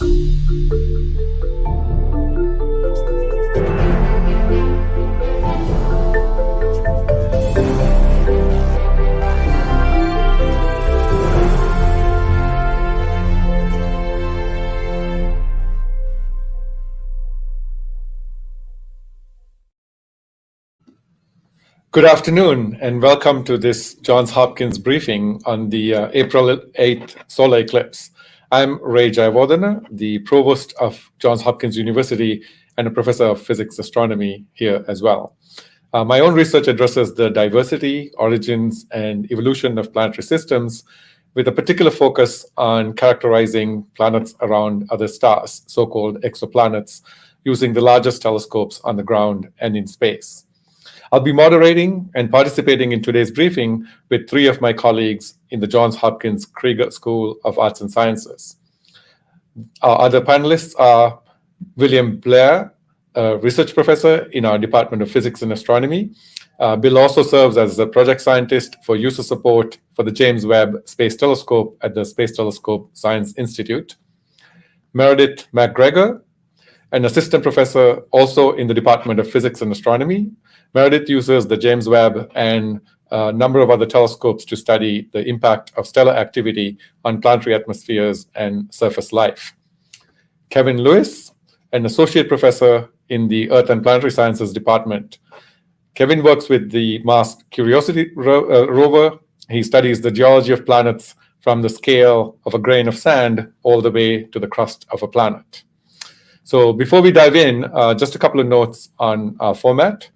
Good afternoon and welcome to this Johns Hopkins briefing on the April 8th solar eclipse. I'm Ray Jayawardhana, the provost of Johns Hopkins University and a professor of physics astronomy here as well. My own research addresses the diversity, origins, and evolution of planetary systems with a particular focus on characterizing planets around other stars, so-called exoplanets, using the largest telescopes on the ground and in space. I'll be moderating and participating in today's briefing with three of my colleagues in the Johns Hopkins Krieger School of Arts and Sciences. Our other panelists are William Blair, a research professor in our Department of Physics and Astronomy. Bill also serves as a project scientist for user support for the James Webb Space Telescope at the Space Telescope Science Institute. Meredith MacGregor, an assistant professor also in the Department of Physics and Astronomy. Meredith uses the James Webb and a number of other telescopes to study the impact of stellar activity on planetary atmospheres and surface life. Kevin Lewis, an associate professor in the Earth and Planetary Sciences Department. Kevin works with the Mars Curiosity Rover. He studies the geology of planets from the scale of a grain of sand all the way to the crust of a planet. So before we dive in, just a couple of notes on our format.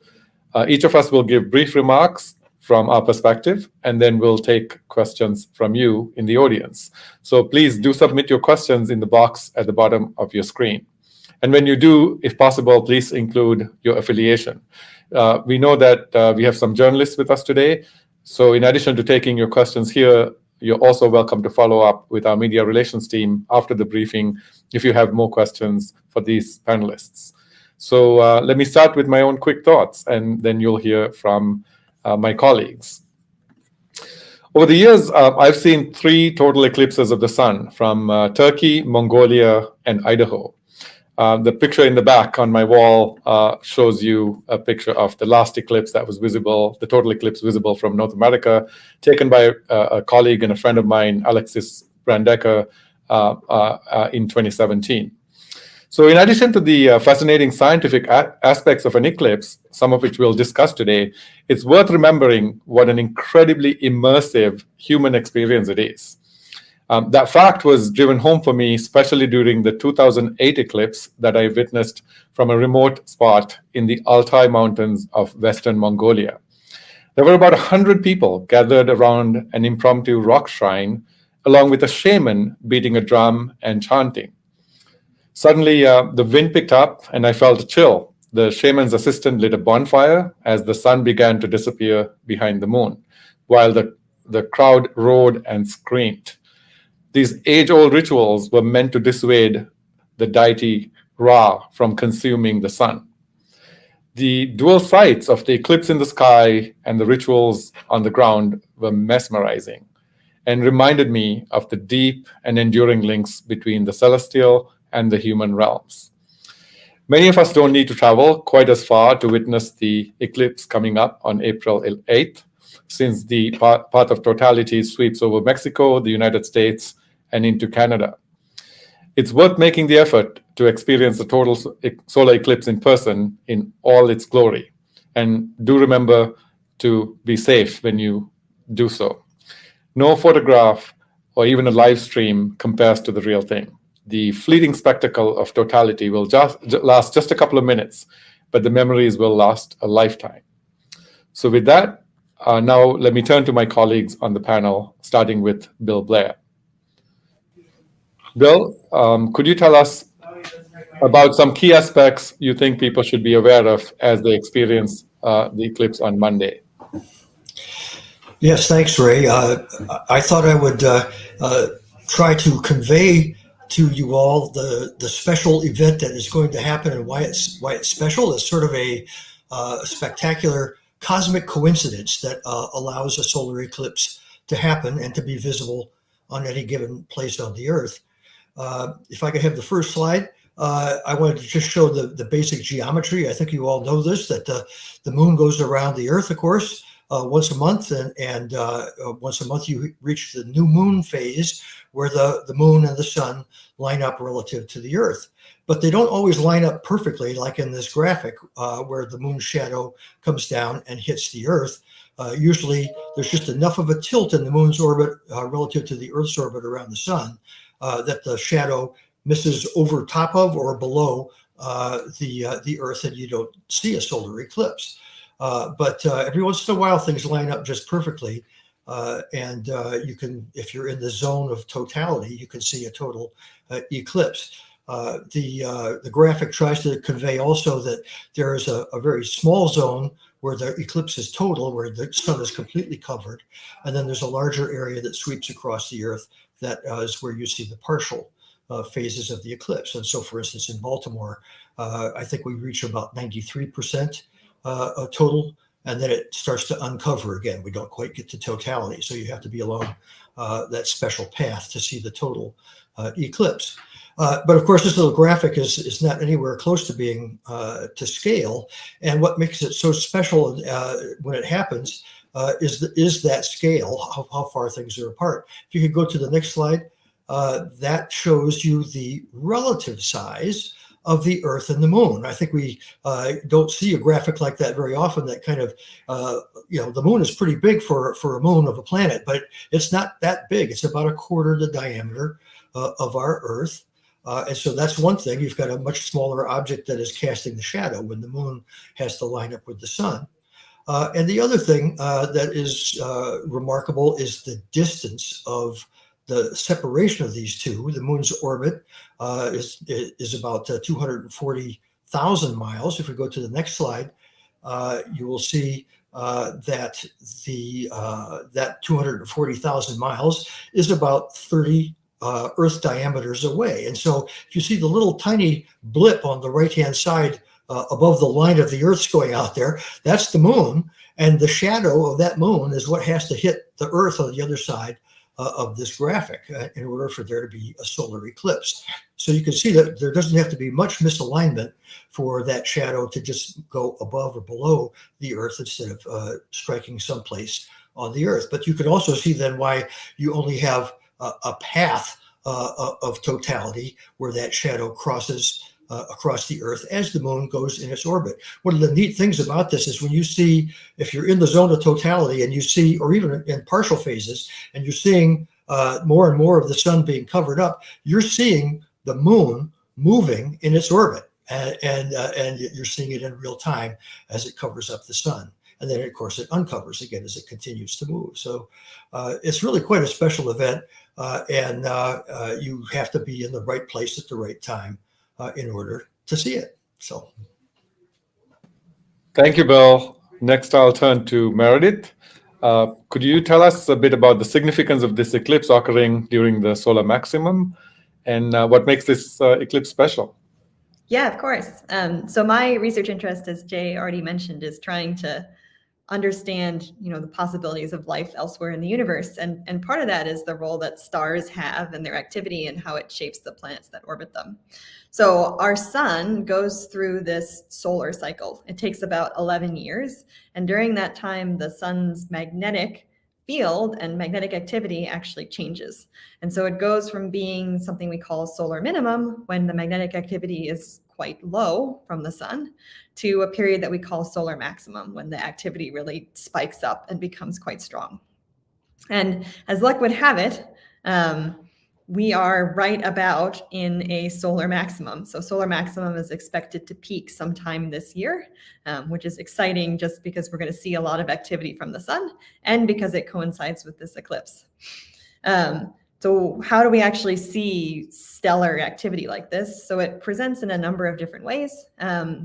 Each of us will give brief remarks from our perspective, and then we'll take questions from you in the audience. So please do submit your questions in the box at the bottom of your screen. And when you do, if possible, please include your affiliation. We know that we have some journalists with us today. So in addition to taking your questions here, you're also welcome to follow up with our media relations team after the briefing if you have more questions for these panelists. So let me start with my own quick thoughts, and then you'll hear from my colleagues. Over the years, I've seen 3 total eclipses of the sun from Turkey, Mongolia, and Idaho. The picture in the back on my wall shows you a picture of the last eclipse that was visible, the total eclipse visible from North America, taken by a colleague and a friend of mine, Alexis Brandecker, in 2017. So in addition to the fascinating scientific aspects of an eclipse, some of which we'll discuss today, it's worth remembering what an incredibly immersive human experience it is. That fact was driven home for me, especially during the 2008 eclipse that I witnessed from a remote spot in the Altai Mountains of Western Mongolia. There were about 100 people gathered around an impromptu rock shrine, along with a shaman beating a drum and chanting. Suddenly, the wind picked up and I felt a chill. The shaman's assistant lit a bonfire as the sun began to disappear behind the moon, while the crowd roared and screamed. These age-old rituals were meant to dissuade the deity Ra from consuming the sun. The dual sights of the eclipse in the sky and the rituals on the ground were mesmerizing and reminded me of the deep and enduring links between the celestial and the human realms. Many of us don't need to travel quite as far to witness the eclipse coming up on April 8th, since the path of totality sweeps over Mexico, the United States, and into Canada. It's worth making the effort to experience the total solar eclipse in person in all its glory. And do remember to be safe when you do so. No photograph or even a live stream compares to the real thing. The fleeting spectacle of totality will last just a couple of minutes, but the memories will last a lifetime. So with that, now let me turn to my colleagues on the panel, starting with Bill Blair. Bill, could you tell us about some key aspects you think people should be aware of as they experience the eclipse on Monday? Yes, thanks, Ray. I thought I would try to convey to you all the special event that is going to happen and why it's special. It's sort of a spectacular cosmic coincidence that allows a solar eclipse to happen and to be visible on any given place on the Earth. If I could have the first slide. I wanted to just show the basic geometry. I think you all know this, that the moon goes around the Earth, of course, once a month, and once a month you reach the new moon phase, where the moon and the sun line up relative to the Earth. But they don't always line up perfectly, like in this graphic, where the moon's shadow comes down and hits the Earth. Usually there's just enough of a tilt in the moon's orbit relative to the Earth's orbit around the sun that the shadow misses over top of or below the Earth, and you don't see a solar eclipse. But every once in a while, things line up just perfectly, and you can, if you're in the zone of totality, you can see a total eclipse. The graphic tries to convey also that there is a very small zone where the eclipse is total, where the sun is completely covered, and then there's a larger area that sweeps across the Earth that is where you see the partial phases of the eclipse. And so, for instance, in Baltimore, I think we reach about 93% total, and then it starts to uncover again. We don't quite get to totality, so you have to be along that special path to see the total eclipse. But of course, this little graphic is not anywhere close to being to scale. And what makes it so special when it happens is that scale, how far things are apart. If you could go to the next slide, that shows you the relative size of the Earth and the moon. I think we don't see a graphic like that very often. That kind of, the moon is pretty big for a moon of a planet, but it's not that big. It's about a quarter the diameter of our Earth. And so that's one thing. You've got a much smaller object that is casting the shadow when the moon has to line up with the sun. And the other thing that is remarkable is the distance of the separation of these two. The moon's orbit is about 240,000 miles. If we go to the next slide, you will see that that 240,000 miles is about 30 Earth diameters away. And so if you see the little tiny blip on the right-hand side above the line of the Earth's going out there, that's the moon. And the shadow of that moon is what has to hit the Earth on the other side of this graphic in order for there to be a solar eclipse. So you can see that there doesn't have to be much misalignment for that shadow to just go above or below the Earth instead of striking someplace on the Earth. But you can also see then why you only have a path of totality where that shadow crosses across the Earth as the moon goes in its orbit. One of the neat things about this is when you see, if you're in the zone of totality and you see, or even in partial phases, and you're seeing more and more of the sun being covered up, you're seeing the moon moving in its orbit, and you're seeing it in real time as it covers up the sun. And then, of course, it uncovers again as it continues to move. So it's really quite a special event, and you have to be in the right place at the right time in order to see it. So, thank you, Bill. Next, I'll turn to Meredith. Could you tell us a bit about the significance of this eclipse occurring during the solar maximum, and what makes this eclipse special? Yeah, of course. So my research interest, as Jay already mentioned, is trying to understand, the possibilities of life elsewhere in the universe. And part of that is the role that stars have in their activity and how it shapes the planets that orbit them. So our sun goes through this solar cycle. It takes about 11 years. And during that time, the sun's magnetic field and magnetic activity actually changes. And so it goes from being something we call solar minimum, when the magnetic activity is quite low from the sun, to a period that we call solar maximum, when the activity really spikes up and becomes quite strong. And as luck would have it, we are right about in a solar maximum. So solar maximum is expected to peak sometime this year, which is exciting just because we're going to see a lot of activity from the sun and because it coincides with this eclipse. So how do we actually see stellar activity like this? So it presents in a number of different ways.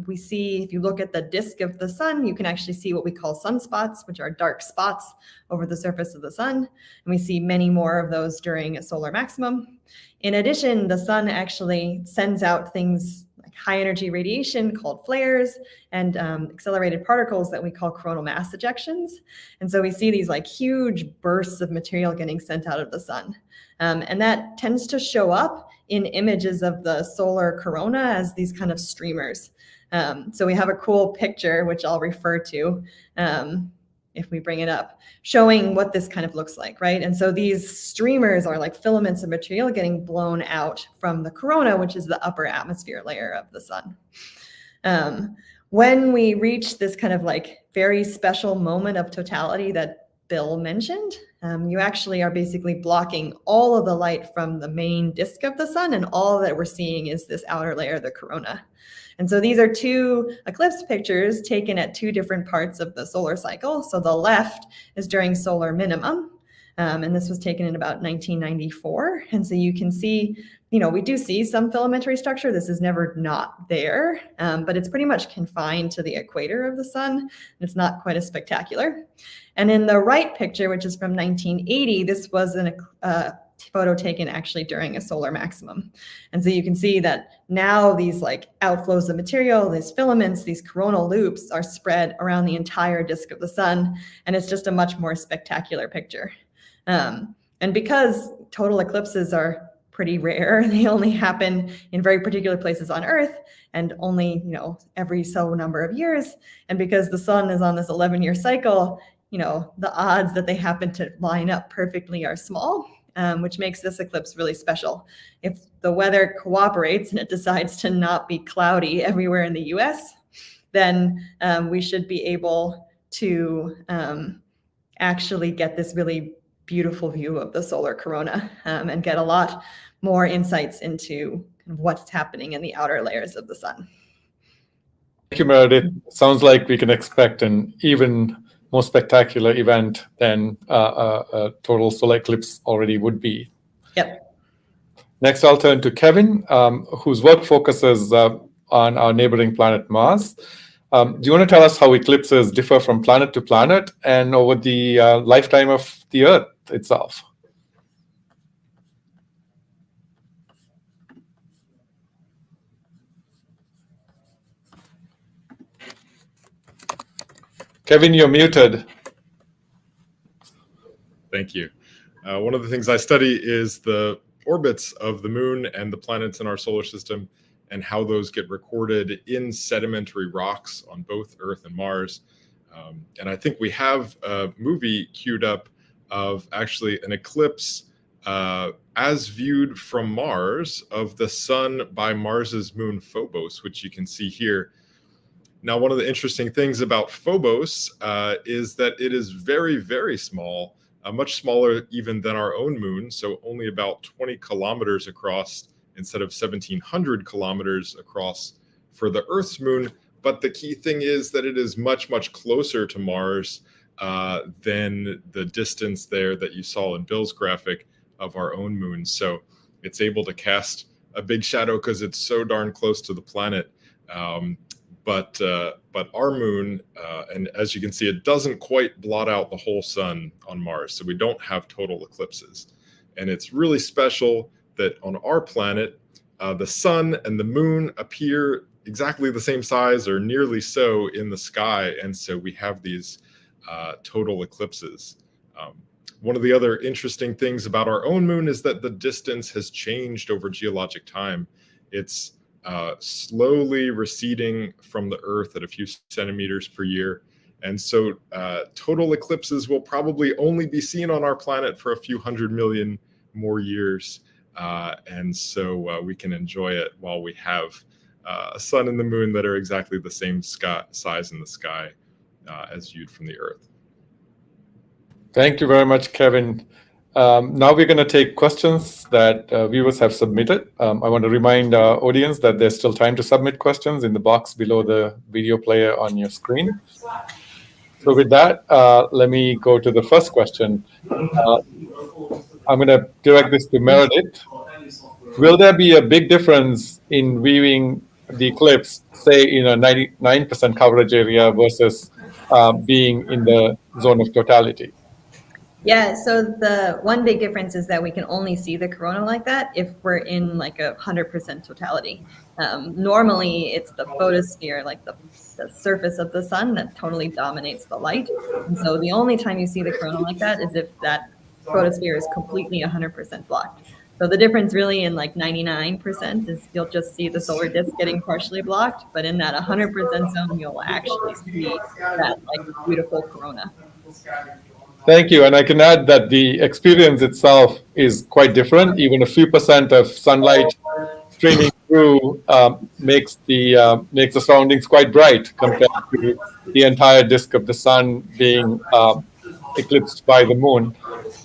We see, if you look at the disk of the sun, you can actually see what we call sunspots, which are dark spots over the surface of the sun. And we see many more of those during a solar maximum. In addition, the sun actually sends out things like high energy radiation called flares and accelerated particles that we call coronal mass ejections. And so we see these like huge bursts of material getting sent out of the sun. And that tends to show up in images of the solar corona as these kind of streamers. So we have a cool picture, which I'll refer to if we bring it up, showing what this kind of looks like, right? And so these streamers are like filaments of material getting blown out from the corona, which is the upper atmosphere layer of the sun. When we reach this kind of like very special moment of totality that Bill mentioned, you actually are basically blocking all of the light from the main disk of the sun, and all that we're seeing is this outer layer, the corona. And so these are two eclipse pictures taken at two different parts of the solar cycle. So the left is during solar minimum, and this was taken in about 1994. And so you can see, we do see some filamentary structure. This is never not there, but it's pretty much confined to the equator of the sun. It's not quite as spectacular. And in the right picture, which is from 1980, this was a photo taken actually during a solar maximum. And so you can see that now these like outflows of material, these filaments, these coronal loops are spread around the entire disk of the sun. And it's just a much more spectacular picture. And because total eclipses are pretty rare, they only happen in very particular places on Earth, and only, every so number of years. And because the sun is on this 11-year cycle, the odds that they happen to line up perfectly are small. Which makes this eclipse really special. If the weather cooperates and it decides to not be cloudy everywhere in the US, then we should be able to actually get this really beautiful view of the solar corona and get a lot more insights into kind of what's happening in the outer layers of the sun. Thank you, Meredith. Sounds like we can expect an even more spectacular event than a total solar eclipse already would be. Yep. Next, I'll turn to Kevin, whose work focuses on our neighboring planet Mars. Do you want to tell us how eclipses differ from planet to planet and over the lifetime of the Earth itself? Kevin, you're muted. Thank you. One of the things I study is the orbits of the moon and the planets in our solar system, and how those get recorded in sedimentary rocks on both Earth and Mars. And I think we have a movie queued up of actually an eclipse as viewed from Mars of the sun by Mars's moon Phobos, which you can see here. Now, one of the interesting things about Phobos is that it is very, very small, much smaller even than our own moon, so only about 20 kilometers across instead of 1,700 kilometers across for the Earth's moon. But the key thing is that it is much, much closer to Mars than the distance there that you saw in Bill's graphic of our own moon. So it's able to cast a big shadow because it's so darn close to the planet. But our moon, and as you can see, it doesn't quite blot out the whole sun on Mars. So we don't have total eclipses. And it's really special that on our planet, the sun and the moon appear exactly the same size or nearly so in the sky. And so we have these total eclipses. One of the other interesting things about our own moon is that the distance has changed over geologic time. It's slowly receding from the Earth at a few centimeters per year. And so total eclipses will probably only be seen on our planet for a few 100 million more years. And so we can enjoy it while we have a sun and the moon that are exactly the same size in the sky as viewed from the Earth. Thank you very much, Kevin. Now we're going to take questions that viewers have submitted. I want to remind our audience that there's still time to submit questions in the box below the video player on your screen. So with that, let me go to the first question. I'm going to direct this to Meredith. Will there be a big difference in viewing the eclipse, say in a 99% coverage area versus being in the zone of totality? Yeah, so the one big difference is that we can only see the corona like that if we're in like 100% totality. Normally, it's the photosphere, like the surface of the sun, that totally dominates the light. And so the only time you see the corona like that is if that photosphere is completely 100% blocked. So the difference really in like 99% is you'll just see the solar disk getting partially blocked, but in that 100% zone, you'll actually see that like beautiful corona. Thank you. And I can add that the experience itself is quite different. Even a few percent of sunlight streaming through makes the surroundings quite bright compared to the entire disk of the sun being eclipsed by the moon.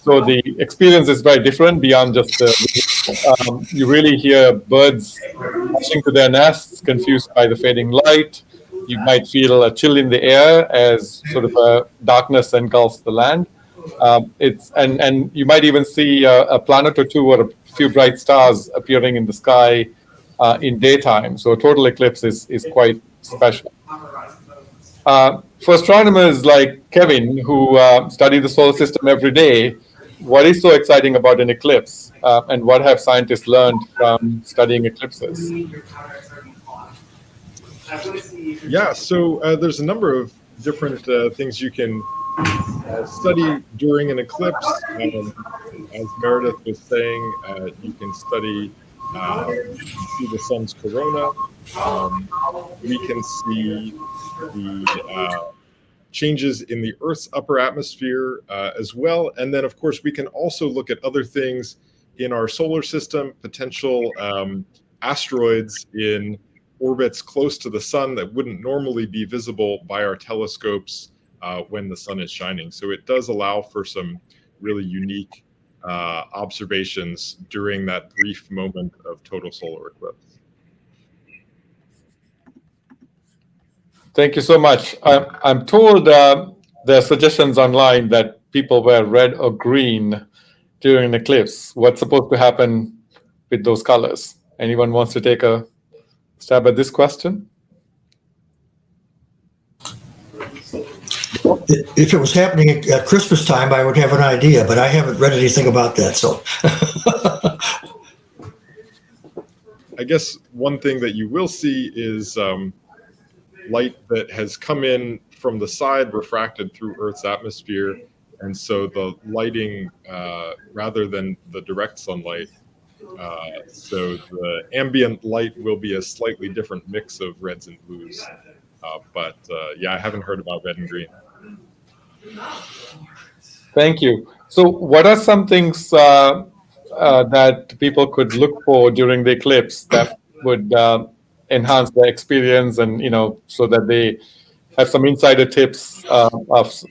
So the experience is very different beyond just the you really hear birds rushing to their nests, confused by the fading light. You might feel a chill in the air as sort of a darkness engulfs the land. And you might even see a planet or two or a few bright stars appearing in the sky in daytime. So a total eclipse is quite special. For astronomers like Kevin, who study the solar system every day, what is so exciting about an eclipse, and what have scientists learned from studying eclipses? Yeah, so there's a number of different things you can study during an eclipse. As Meredith was saying, you can study see the sun's corona. We can see the changes in the Earth's upper atmosphere as well. And then, of course, we can also look at other things in our solar system, potential asteroids in orbits close to the sun that wouldn't normally be visible by our telescopes when the sun is shining. So it does allow for some really unique observations during that brief moment of total solar eclipse. Thank you so much. I'm told there are suggestions online that people wear red or green during an eclipse. What's supposed to happen with those colors? Anyone wants to take a stab at this question? If it was happening at Christmas time, I would have an idea, but I haven't read anything about that. So I guess one thing that you will see is light that has come in from the side refracted through Earth's atmosphere. And so the lighting, rather than the direct sunlight, so the ambient light will be a slightly different mix of reds and blues. But yeah, I haven't heard about red and green. Thank you. So what are some things that people could look for during the eclipse that would enhance their experience, and so that they have some insider tips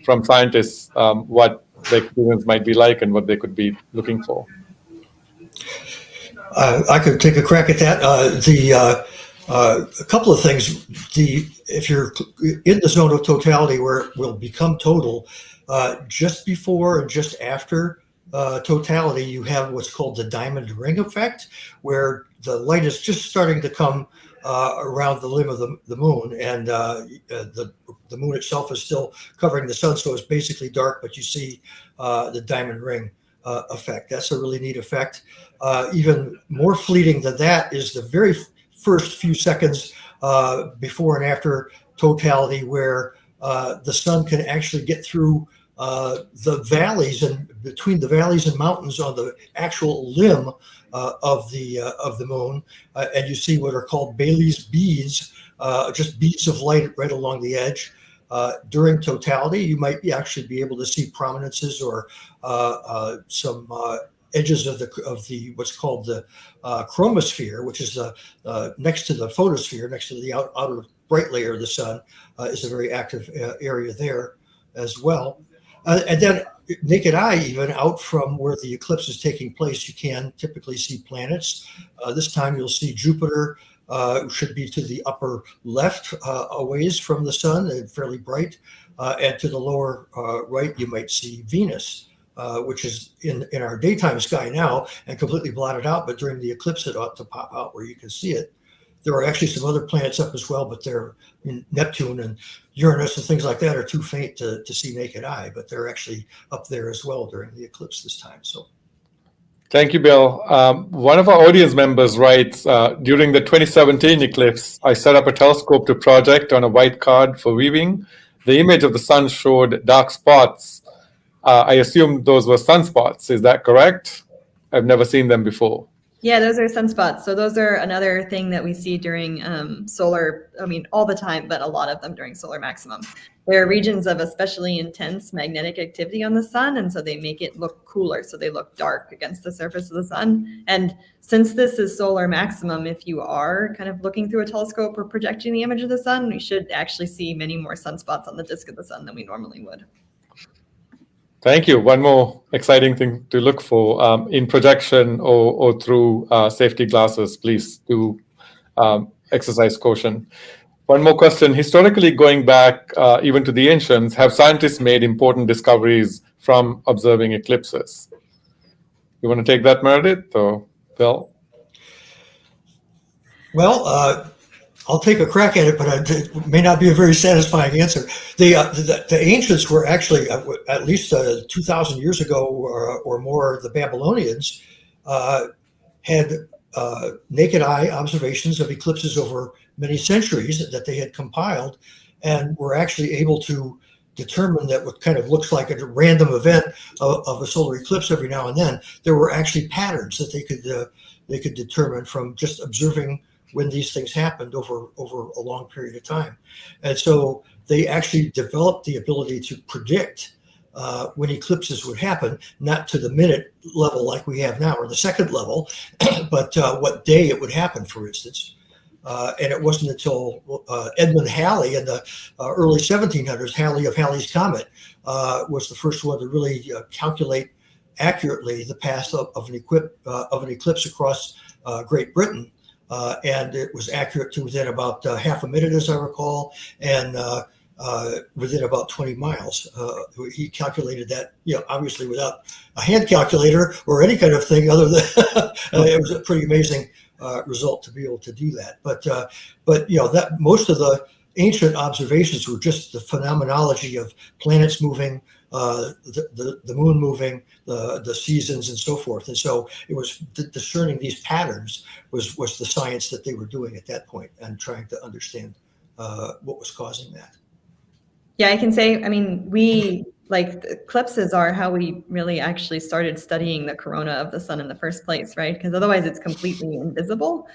from scientists what the experience might be like and what they could be looking for? I could take a crack at that. A couple of things. If you're in the zone of totality where it will become total, just before and just after totality, you have what's called the diamond ring effect, where the light is just starting to come around the limb of the moon, and the moon itself is still covering the sun, so it's basically dark, but you see the diamond ring effect. That's a really neat effect. Even more fleeting than that is the very first few seconds before and after totality, where the sun can actually get through the valleys, and between the valleys and mountains on the actual limb of the moon, and you see what are called Bailey's beads, just beads of light right along the edge. During totality, you might actually be able to see prominences or some edges of the what's called the chromosphere, which is next to the photosphere, next to the outer bright layer of the sun, is a very active area there as well. And then naked eye, even out from where the eclipse is taking place, you can typically see planets. This time you'll see Jupiter, should be to the upper left, a ways from the sun, and fairly bright. And to the lower right, you might see Venus, which is in our daytime sky now and completely blotted out, but during the eclipse it ought to pop out where you can see it. There are actually some other planets up as well, but they're Neptune and Uranus and things like that are too faint to see naked eye, but they're actually up there as well during the eclipse this time. So, thank you, Bill. One of our audience members writes, during the 2017 eclipse, I set up a telescope to project on a white card for viewing. The image of the sun showed dark spots. I assume those were sunspots. Is that correct? I've never seen them before. Yeah, those are sunspots. So those are another thing that we see during solar, I mean, all the time, but a lot of them during solar maximum. There are regions of especially intense magnetic activity on the sun, and so they make it look cooler. So they look dark against the surface of the sun. And since this is solar maximum, if you are kind of looking through a telescope or projecting the image of the sun, we should actually see many more sunspots on the disk of the sun than we normally would. Thank you. One more exciting thing to look for in projection or through safety glasses. Please do exercise caution. One more question. Historically, going back even to the ancients, have scientists made important discoveries from observing eclipses? You want to take that, Meredith, or Bill? Well, I'll take a crack at it, but it may not be a very satisfying answer. The ancients were actually, at least 2,000 years ago or more, the Babylonians had naked eye observations of eclipses over many centuries that they had compiled, and were actually able to determine that what kind of looks like a random event of a solar eclipse every now and then, there were actually patterns that they could determine from just observing when these things happened over a long period of time. And so they actually developed the ability to predict when eclipses would happen, not to the minute level like we have now, or the second level, but what day it would happen, for instance. And it wasn't until Edmund Halley in the early 1700s, Halley of Halley's Comet, was the first one to really calculate accurately the path of an eclipse across Great Britain. And it was accurate to within about half a minute, as I recall, and within about 20 miles. He calculated that, obviously without a hand calculator or any kind of thing other than it was a pretty amazing result to be able to do that. But that most of the ancient observations were just the phenomenology of planets moving, the moon moving, the seasons, and so forth. And so it was discerning these patterns was the science that they were doing at that point, and trying to understand what was causing that. Yeah, I can say, I mean, we, like, the eclipses are how we really actually started studying the corona of the sun in the first place, right? Because otherwise it's completely invisible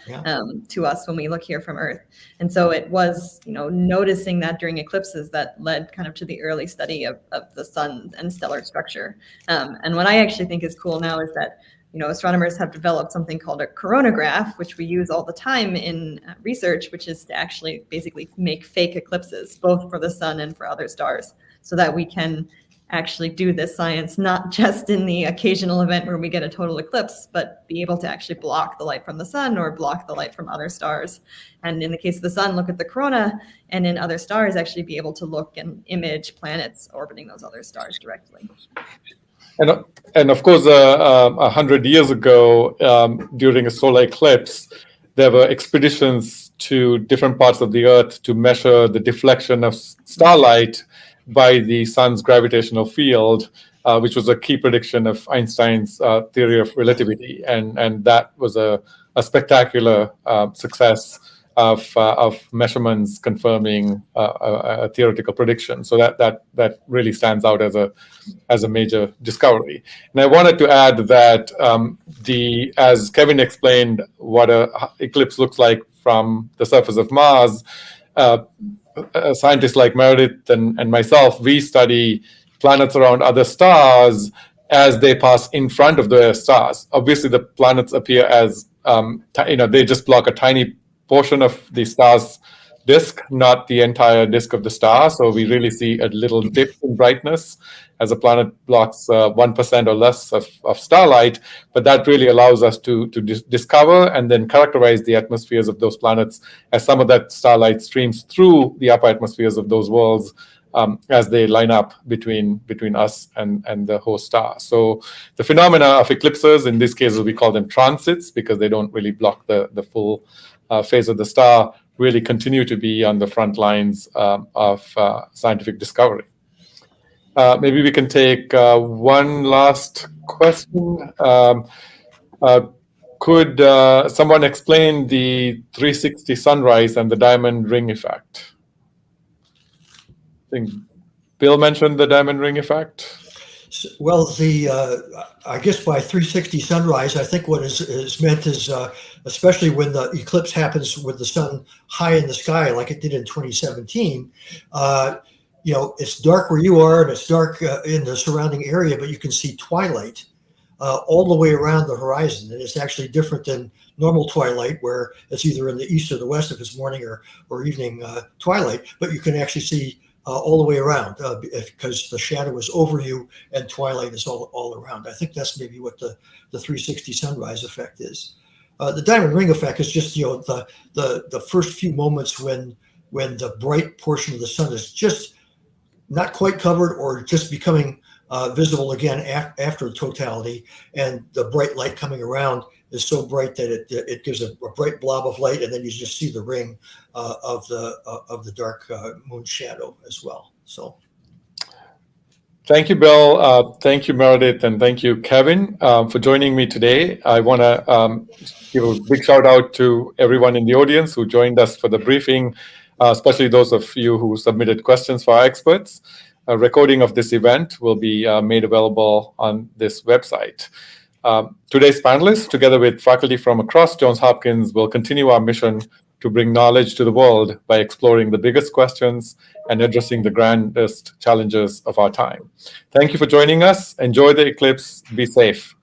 to us when we look here from Earth. And so it was, noticing that during eclipses that led kind of to the early study of the sun and stellar structure. And what I actually think is cool now is that, astronomers have developed something called a coronagraph, which we use all the time in research, which is to actually basically make fake eclipses, both for the sun and for other stars, so that we can actually do this science, not just in the occasional event where we get a total eclipse, but be able to actually block the light from the sun or block the light from other stars. And in the case of the sun, look at the corona, and in other stars, actually be able to look and image planets orbiting those other stars directly. And of course, 100 years ago, during a solar eclipse, there were expeditions to different parts of the Earth to measure the deflection of starlight by the sun's gravitational field, which was a key prediction of Einstein's theory of relativity. And that was a spectacular success of measurements confirming a theoretical prediction. So that really stands out as a major discovery. And I wanted to add that as Kevin explained, what an eclipse looks like from the surface of Mars, scientists like Meredith and myself, we study planets around other stars as they pass in front of the stars. Obviously, the planets appear as they just block a tiny portion of the star's disk, not the entire disk of the star. So we really see a little dip in brightness as a planet blocks 1% or less of starlight. But that really allows us to discover and then characterize the atmospheres of those planets as some of that starlight streams through the upper atmospheres of those worlds as they line up between us and the host star. So the phenomena of eclipses, in this case, we call them transits because they don't really block the full phase of the star, really continue to be on the front lines of scientific discovery. Maybe we can take one last question. Could someone explain the 360 sunrise and the diamond ring effect? I think Bill mentioned the diamond ring effect. Well, I guess by 360 sunrise, I think what is meant is especially when the eclipse happens with the sun high in the sky, like it did in 2017. It's dark where you are, and it's dark in the surrounding area, but you can see twilight all the way around the horizon, and it's actually different than normal twilight, where it's either in the east or the west if it's morning or evening twilight. But you can actually see all the way around because the shadow is over you and twilight is all around. I think that's maybe what the 360 sunrise effect is. The diamond ring effect is just the first few moments when the bright portion of the sun is just not quite covered or just becoming visible again after totality, and the bright light coming around is so bright that it gives a bright blob of light, and then you just see the ring of the dark moon shadow as well. So, thank you, Bill. Thank you, Meredith, and thank you, Kevin, for joining me today. I want to give a big shout out to everyone in the audience who joined us for the briefing, especially those of you who submitted questions for our experts. A recording of this event will be made available on this website. Today's panelists, together with faculty from across Johns Hopkins, will continue our mission to bring knowledge to the world by exploring the biggest questions and addressing the grandest challenges of our time. Thank you for joining us. Enjoy the eclipse. Be safe.